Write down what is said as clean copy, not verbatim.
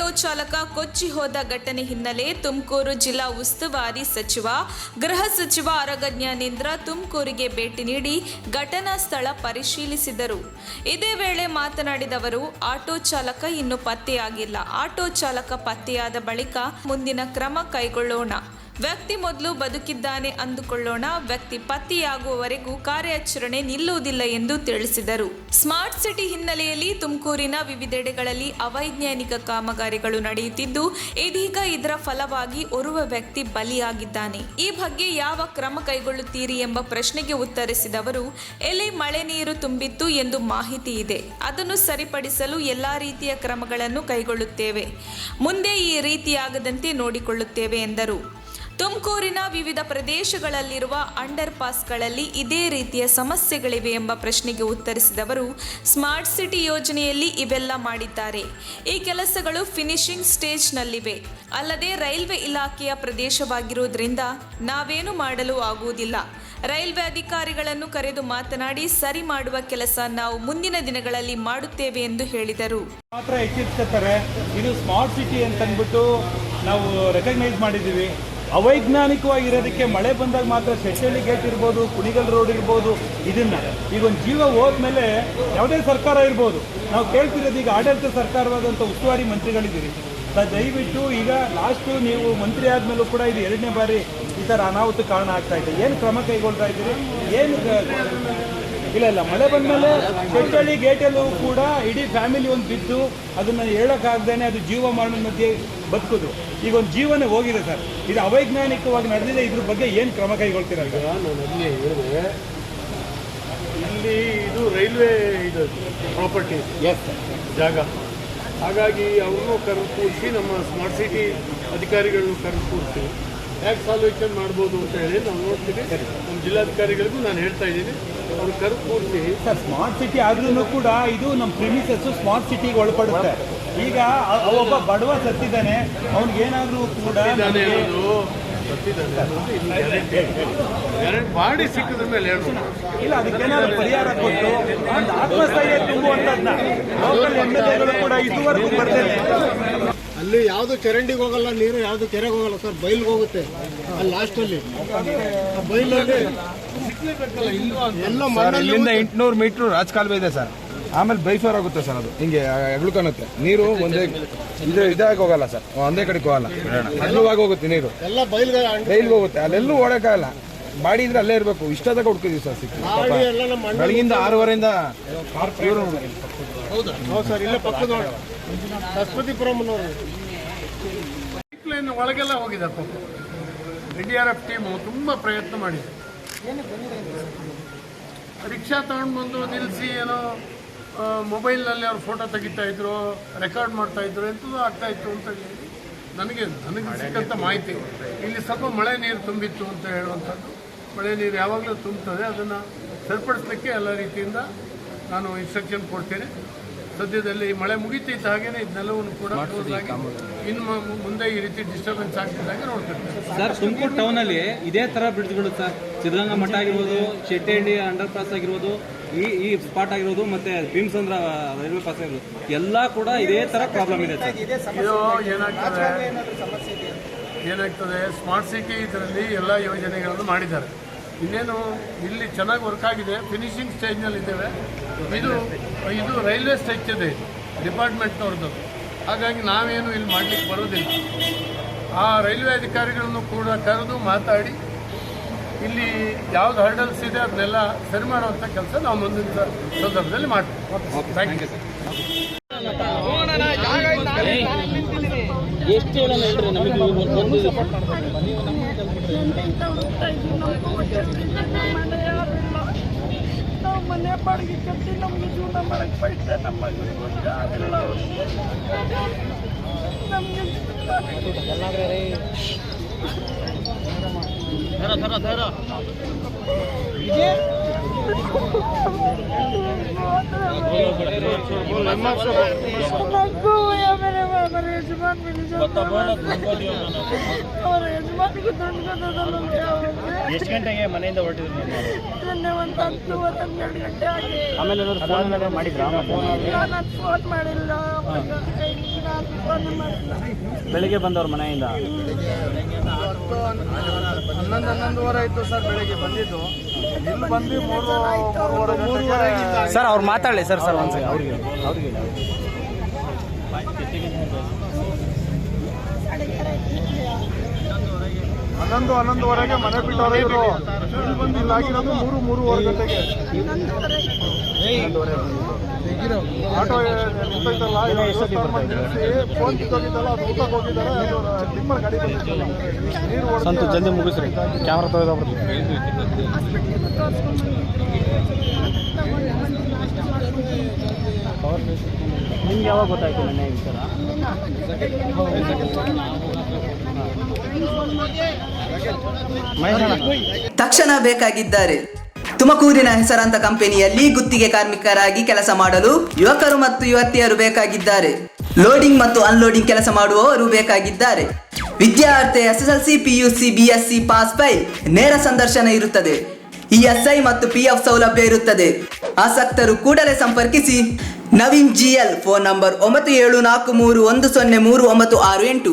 Auto ಚಾಲಕ ಕೊಚ್ಚಿ ಹೋದ ಘಟನೆ ಹಿನ್ನೆಲೆ ತುಮಕೂರು ಜಿಲ್ಲಾ ಉಸ್ತುವಾರಿ ಸಚಿವ ಗೃಹ ಸಚಿವ ಆರಗ ಜ್ಞಾನೇಂದ್ರ ತುಮಕೂರಿಗೆ ಭೇಟಿ ನೀಡಿ ಘಟನಾ ಸ್ಥಳ ಪರಿಶೀಲಿಸಿದರು. ಇದೇ ವೇಳೆ ಮಾತನಾಡಿದ ಅವರು, ಆಟೋ ಚಾಲಕ ಇನ್ನೂ ಪತ್ತೆಯಾಗಿಲ್ಲ. ಆಟೋ ಚಾಲಕ ಪತ್ತೆಯಾದ ಬಳಿಕ ಮುಂದಿನ ಕ್ರಮ ಕೈಗೊಳ್ಳೋಣ. ವ್ಯಕ್ತಿ ಮೊದಲು ಬದುಕಿದ್ದಾನೆ ಅಂದುಕೊಳ್ಳೋಣ. ವ್ಯಕ್ತಿ ಪತ್ತೆಯಾಗುವವರೆಗೂ ಕಾರ್ಯಾಚರಣೆ ನಿಲ್ಲುವುದಿಲ್ಲ ಎಂದು ತಿಳಿಸಿದರು. ಸ್ಮಾರ್ಟ್ ಸಿಟಿ ಹಿನ್ನೆಲೆಯಲ್ಲಿ ತುಮಕೂರಿನ ವಿವಿಧೆಡೆಗಳಲ್ಲಿ ಅವೈಜ್ಞಾನಿಕ ಕಾಮಗಾರಿಗಳು ನಡೆಯುತ್ತಿದ್ದು, ಇದೀಗ ಇದರ ಫಲವಾಗಿ ಓರ್ವ ವ್ಯಕ್ತಿ ಬಲಿಯಾಗಿದ್ದಾನೆ. ಈ ಬಗ್ಗೆ ಯಾವ ಕ್ರಮ ಕೈಗೊಳ್ಳುತ್ತೀರಿ ಎಂಬ ಪ್ರಶ್ನೆಗೆ ಉತ್ತರಿಸಿದ ಅವರು, ಎಲ್ಲಿ ಮಳೆ ನೀರು ತುಂಬಿತ್ತು ಎಂದು ಮಾಹಿತಿ ಇದೆ. ಅದನ್ನು ಸರಿಪಡಿಸಲು ಎಲ್ಲಾ ರೀತಿಯ ಕ್ರಮಗಳನ್ನು ಕೈಗೊಳ್ಳುತ್ತೇವೆ. ಮುಂದೆ ಈ ರೀತಿಯಾಗದಂತೆ ನೋಡಿಕೊಳ್ಳುತ್ತೇವೆ ಎಂದರು. ತುಮಕೂರಿನ ವಿವಿಧ ಪ್ರದೇಶಗಳಲ್ಲಿರುವ ಅಂಡರ್ ಪಾಸ್ಗಳಲ್ಲಿ ಇದೇ ರೀತಿಯ ಸಮಸ್ಯೆಗಳಿವೆ ಎಂಬ ಪ್ರಶ್ನೆಗೆ ಉತ್ತರಿಸಿದ ಅವರು, ಸ್ಮಾರ್ಟ್ ಸಿಟಿ ಯೋಜನೆಯಲ್ಲಿ ಇವೆಲ್ಲ ಮಾಡಿದ್ದಾರೆ. ಈ ಕೆಲಸಗಳು ಫಿನಿಶಿಂಗ್ ಸ್ಟೇಜ್ನಲ್ಲಿವೆ. ಅಲ್ಲದೆ ರೈಲ್ವೆ ಇಲಾಖೆಯ ಪ್ರದೇಶವಾಗಿರುವುದರಿಂದ ನಾವೇನು ಮಾಡಲು ಆಗುವುದಿಲ್ಲ. ರೈಲ್ವೆ ಅಧಿಕಾರಿಗಳನ್ನು ಕರೆದು ಮಾತನಾಡಿ ಸರಿ ಮಾಡುವ ಕೆಲಸ ನಾವು ಮುಂದಿನ ದಿನಗಳಲ್ಲಿ ಮಾಡುತ್ತೇವೆ ಎಂದು ಹೇಳಿದರು. ಮಾತ್ರ ಎಚ್ಚರಿಸ್ತಾರೆ. ಇದು ಸ್ಮಾರ್ಟ್ ಸಿಟಿ ಅಂತ ಅಂದ್ಬಿಟ್ಟು ನಾವು ರೆಕಗ್ನೈಸ್ ಮಾಡಿದ್ದೀವಿ. ಅವೈಜ್ಞಾನಿಕವಾಗಿರೋದಕ್ಕೆ ಮಳೆ ಬಂದಾಗ ಮಾತ್ರ ಶೆಟ್ಟಳ್ಳಿ ಗೇಟ್ ಇರ್ಬೋದು, ಕುಣಿಗಲ್ ರೋಡ್ ಇರ್ಬೋದು, ಇದನ್ನು ಈಗ ಒಂದು ಜೀವ ಹೋದ್ಮೇಲೆ ಯಾವುದೇ ಸರ್ಕಾರ ಇರ್ಬೋದು, ನಾವು ಕೇಳ್ತಿರೋದು ಈಗ ಆಡಳಿತ ಸರ್ಕಾರವಾದಂಥ ಉಸ್ತುವಾರಿ ಮಂತ್ರಿಗಳಿದ್ದೀರಿ. ದಯವಿಟ್ಟು ಈಗ ಲಾಸ್ಟು ನೀವು ಮಂತ್ರಿ ಆದಮೇಲೂ ಕೂಡ ಇದು 2ನೇ ಬಾರಿ ಈ ಥರ ಅನಾಹುತ ಕಾರಣ ಆಗ್ತಾ ಇದೆ. ಏನು ಕ್ರಮ ಕೈಗೊಳ್ತಾ ಇದ್ದೀರಿ? ಏನು ಇಲ್ಲ ಮಳೆ ಬಂದಮೇಲೆ ಶೆಟ್ಟಳ್ಳಿ ಗೇಟಲ್ಲೂ ಕೂಡ ಇಡೀ ಫ್ಯಾಮಿಲಿ ಒಂದು ಬಿದ್ದು ಅದನ್ನು ಹೇಳೋಕ್ಕಾಗ್ದೇ ಅದು ಜೀವ ಮರಣದ ಮಧ್ಯೆ ಬದುಕೋದು. ಈಗ ಒಂದು ಜೀವನ ಹೋಗಿದೆ ಸರ್. ಇದು ಅವೈಜ್ಞಾನಿಕವಾಗಿ ನಡೆದಿದೆ. ಇದ್ರ ಬಗ್ಗೆ ಏನು ಕ್ರಮ ಕೈಗೊಳ್ತೀರಾ? ನಾನು ಅಲ್ಲಿ ಹೇಳಿದೆ, ಇಲ್ಲಿ ಇದು ರೈಲ್ವೆ ಇದು ಪ್ರಾಪರ್ಟಿ ಜಾಗ, ಹಾಗಾಗಿ ಅವ್ರನ್ನೂ ಕರೆದು ಕೂರಿಸಿ ನಮ್ಮ ಸ್ಮಾರ್ಟ್ ಸಿಟಿ ಅಧಿಕಾರಿಗಳನ್ನು ಕರೆದು ಕೂರಿಸಿ ಹೇಗೆ ಸಾಲ್ವೇಷನ್ ಮಾಡ್ಬೋದು ಅಂತ ಹೇಳಿ ನಾವು ನೋಡ್ತೀವಿ. ನಮ್ಮ ಜಿಲ್ಲಾಧಿಕಾರಿಗಳಿಗೂ ನಾನು ಹೇಳ್ತಾ ಇದ್ದೀನಿ, ಅವ್ರು ಕರೆದು ಕೂರಿಸಿ. ಸರ್, ಸ್ಮಾರ್ಟ್ ಸಿಟಿ ಆದ್ರೂ ಕೂಡ ಇದು ನಮ್ಮ ಪ್ರಿಮಿಸಸ್ ಸ್ಮಾರ್ಟ್ ಸಿಟಿಗೆ ಒಳಪಡುತ್ತೆ. ಈಗ ಒಬ್ಬ ಬಡವ ಸತ್ತಿದ್ದಾನೆ, ಅವ್ನಿಗೇನಾದರೂ ಕೂಡ ಬಾಡಿ ಸಿಕ್ಕಿದ ಮೇಲೆ ಇಲ್ಲ, ಅದಕ್ಕೇನಾದ್ರು ಪರಿಹಾರ ಕೊಟ್ಟು ಒಂದು ಆತ್ಮಸ್ಥೈರ್ಯ ತುಂಬುವಂಥದ್ದನ್ನ ಲೋಕಲ್ MLAಗಳು ಕೂಡ ಇದುವರೆಗೂ ಬರ್ತೇನೆ. ಅಲ್ಲಿ ಯಾವುದು ಚರಂಡಿಗೆ ಹೋಗಲ್ಲ, ನೀರು ಯಾವುದು ಕೆರೆಗೆ ಹೋಗಲ್ಲ ಸರ್, ಬೈಲ್ಗೆ ಹೋಗುತ್ತೆ. ಅಲ್ಲಿ ಲಾಸ್ಟಲ್ಲಿ ಬೈಲಲ್ಲಿ ಎಲ್ಲ ಇಲ್ಲಿಂದ 800 ಮೀಟ್ರ್ ರಾಜಕಾಲುವೆ ಇದೆ ಸರ್. ಆಮೇಲೆ ಬೈಫರ್ ಆಗುತ್ತೆ ಸರ್, ಅದು ಹಿಂಗೆ ಎಳ್ಕೊಳುತ್ತೆ ನೀರು. ಒಂದೇ ಇದಾಗಿ ಹೋಗಲ್ಲ ಸರ್, ಒಂದೇ ಕಡೆಗೆ ಹೋಗಲ್ಲ, ಅಲ್ಲವಾಗಿ ಹೋಗುತ್ತೆ ನೀರು, ಎಲ್ಲ ಬೈಲ್ಗೆ ಹೋಗುತ್ತೆ. ಅಲ್ಲೆಲ್ಲೂ ಓಡಕ್ಕಾಗಲ್ಲ. ಬಾಡಿ ಇದ್ರೆ ಅಲ್ಲೇ ಇರಬೇಕು. ಇಷ್ಟದಾಗ ಹುಡ್ಕಿದೀವಿ ಸರ್. ಬೆಳಗಿಂದ 6:30 ಹೌದು ಸರ್, ಇಲ್ಲೇ ಪಕ್ಕದ ಸರಸ್ವತಿಪುರಮ್ನವರು ಒಳಗೆಲ್ಲ ಹೋಗಿದೆ. NDRF ಟೀಮು ತುಂಬ ಪ್ರಯತ್ನ ಮಾಡಿದೆ. ರಿಕ್ಷಾ ತಗೊಂಡು ಬಂದು ನಿಲ್ಲಿಸಿ ಏನೋ ಮೊಬೈಲ್ನಲ್ಲಿ ಅವ್ರು ಫೋಟೋ ತೆಗಿತಾ ಇದ್ರು, ರೆಕಾರ್ಡ್ ಮಾಡ್ತಾ ಇದ್ರು, ಎಂಥದ್ದು ಆಗ್ತಾ ಇತ್ತು ಅಂತ ಹೇಳಿ ನನಗೆ ಸಿಕ್ಕಂಥ ಮಾಹಿತಿ. ಇಲ್ಲಿ ಸ್ವಲ್ಪ ಮಳೆ ನೀರು ತುಂಬಿತ್ತು ಅಂತ ಹೇಳುವಂಥದ್ದು. ಮಳೆ ನೀರು ಯಾವಾಗಲೂ ತುಂಬುತ್ತದೆ, ಅದನ್ನು ಸರಿಪಡಿಸಲಿಕ್ಕೆ ಎಲ್ಲ ರೀತಿಯಿಂದ ನಾನು ಇನ್ಸ್ಟ್ರಕ್ಷನ್ ಕೊಡ್ತೇನೆ. ಸದ್ಯದಲ್ಲಿ ಮಳೆ ಮುಗಿತಿದ್ದ ಹಾಗೇನೆ ಇದನ್ನೆಲ್ಲವನ್ನು ಕೂಡ ಕ್ಲೋಸ್ ಆಗಿ ಇನ್ನು ಮುಂದೆ ಈ ರೀತಿ ಡಿಸ್ಟರ್ಬೆನ್ಸ್ ಆಗ್ತಿದ್ದಂಗೆ ನೋಡ್ತಿರ್ತೀವಿ. ಸರ್, ತುಮಕೂರು ಟೌನಲ್ಲಿ ಇದೇ ಥರ ಬ್ರಿಡ್ಜ್ಗಳು ಸರ್, ಸಿದ್ಧಗಂಗಾ ಮಠ ಆಗಿರ್ಬೋದು, ಶೆಟ್ಟಳ್ಳಿ ಅಂಡರ್ ಪಾಸ್ ಆಗಿರ್ಬೋದು, ಈ ಸ್ಪಾಟ್ ಆಗಿರೋದು, ಮತ್ತೆ ಭೀಮಸಂದ್ರ ರೈಲ್ವೆ ಪಾಸ್ ಆಗಿರೋದು, ಎಲ್ಲ ಕೂಡ ಇದೇ ಥರ ಪ್ರಾಬ್ಲಮ್ ಇದೆ ಸರ್. ಇದು ಏನಾಗ್ತದೆ ಸ್ಮಾರ್ಟ್ ಸಿಟಿ ಇದರಲ್ಲಿ ಎಲ್ಲ ಯೋಜನೆಗಳನ್ನು ಮಾಡಿದ್ದಾರೆ. ಇನ್ನೇನು ಇಲ್ಲಿ ಚೆನ್ನಾಗಿ ವರ್ಕ್ ಆಗಿದೆ, ಫಿನಿಶಿಂಗ್ ಸ್ಟೇಜ್ನಲ್ಲಿ ಇದ್ದೇವೆ. ಇದು ರೈಲ್ವೆ ಸ್ಟೇಜ್ ಇದೆ, ಡಿಪಾರ್ಟ್ಮೆಂಟ್ನವ್ರದ್ದು. ಹಾಗಾಗಿ ನಾವೇನು ಇಲ್ಲಿ ಮಾಡಲಿಕ್ಕೆ ಬರೋದಿಲ್ಲ. ಆ ರೈಲ್ವೆ ಅಧಿಕಾರಿಗಳನ್ನು ಕೂಡ ಕರೆದು ಮಾತಾಡಿ ಇಲ್ಲಿ ಯಾವ್ದು ಹರ್ಡಲ್ಸ್ ಇದೆ ಅದನ್ನೆಲ್ಲ ಸರಿ ಮಾಡುವಂಥ ಕೆಲಸ ನಾವು ಮುಂದಿನ ಸಂದರ್ಭದಲ್ಲಿ ಮಾಡ್ತೀವಿ. Thank you sir. ಎಷ್ಟು ಹೇಳೋಣ ಹೇಳ್ರಿ, ನಮಗೆ ನಾವು ಮನೆ ಬಾಡಿಗೆ ಕಟ್ಟಿ ನಮ್ಗೆ ಜೀವನ ಮಾಡಕ್ಕೆ ಪೈಸೆ ನಮ್ಮ ಮಗನಿಲ್ಲ. ನಮಗೆ ಎಷ್ಟು ಗಂಟೆಗೆ ಮನೆಯಿಂದ ಹೊರಟಿದ್ರು? ಒಂದು 10-12 ಗಂಟೆ ಆಗಿ. ಆಮೇಲೆ ಮಾಡಿದ್ರ? ನಾನು ಫೋನ್ ಮಾಡಿಲ್ಲ. ಯಾರು ಫೋನ್ ಮಾಡಿಲ್ಲ. ಬೆಳಿಗ್ಗೆ ಬಂದವ್ರ ಮನೆಯಿಂದ 11:30 ಆಯಿತು ಸರ್ ಬೆಳಿಗ್ಗೆ ಬಂದಿದ್ದು. ಇಲ್ಲಿ ಬಂದು 3:30 ಗಂಟೆಗೆ ಸರ್ ಅವ್ರು ಮಾತಾಡಲಿ ಸರ್ ಒಂದ್ಸರಿ ಅವ್ರಿಗೆ 11:30 ಮನೆ ಬಿಟ್ಟವ್ರೆ ಇವರು. ಇಲ್ಲಿ ಬಂದು ಇಲ್ಲಿ ಆಗಿರೋದು 3:30 ಗಂಟೆಗೆ. ಆಟೋ ನಿಂತೈತಲ್ಲ, ಫೋನ್ ಕಿತ್ತೋಗಿದ್ದಲ್ಲ, ಅದು ಊಟಕ್ಕೆ ಹೋಗಿದ್ದಾರೆ. ಅದು ಟಿಪ್ಪರ್ ಗಾಡಿ ಬಂದಿತ್ತಲ್ಲ, ನೀರು ಸಂತು ಜಲ್ದಿ ಮುಗಿಸ್ರಿ, ಕ್ಯಾಮ್ರಾ ತೆಗೆದೋಗ್ಬಿಡ್ತು. ಹಾಸ್ಪಿಟ್ಲಿಗೆ ತೋರಿಸ್ಕೊಂಡ್ಬಂದು ನಿಮ್ಗೆ ಯಾವಾಗ ಗೊತ್ತಾಯ್ತು ನೆನ್ನೆ ಈ ಥರ? ತಕ್ಷಣ ಬೇಕಾಗಿದ್ದಾರೆ. ತುಮಕೂರಿನ ಹೆಸರಾಂತ ಕಂಪನಿಯಲ್ಲಿ ಗುತ್ತಿಗೆ ಕಾರ್ಮಿಕರಾಗಿ ಕೆಲಸ ಮಾಡಲು ಯುವಕರು ಮತ್ತು ಯುವತಿಯರು ಬೇಕಾಗಿದ್ದಾರೆ. ಲೋಡಿಂಗ್ ಮತ್ತು ಅನ್ಲೋಡಿಂಗ್ ಕೆಲಸ ಮಾಡುವವರು ಬೇಕಾಗಿದ್ದಾರೆ. ವಿದ್ಯಾರ್ಥಿ SSLC, PUC, BSc pass file. ನೇರ ಸಂದರ್ಶನ ಇರುತ್ತದೆ. ESI ಮತ್ತು PF ಸೌಲಭ್ಯ ಇರುತ್ತದೆ. ಆಸಕ್ತರು ಕೂಡಲೇ ಸಂಪರ್ಕಿಸಿ. Naveen GL, phone number 9743103968.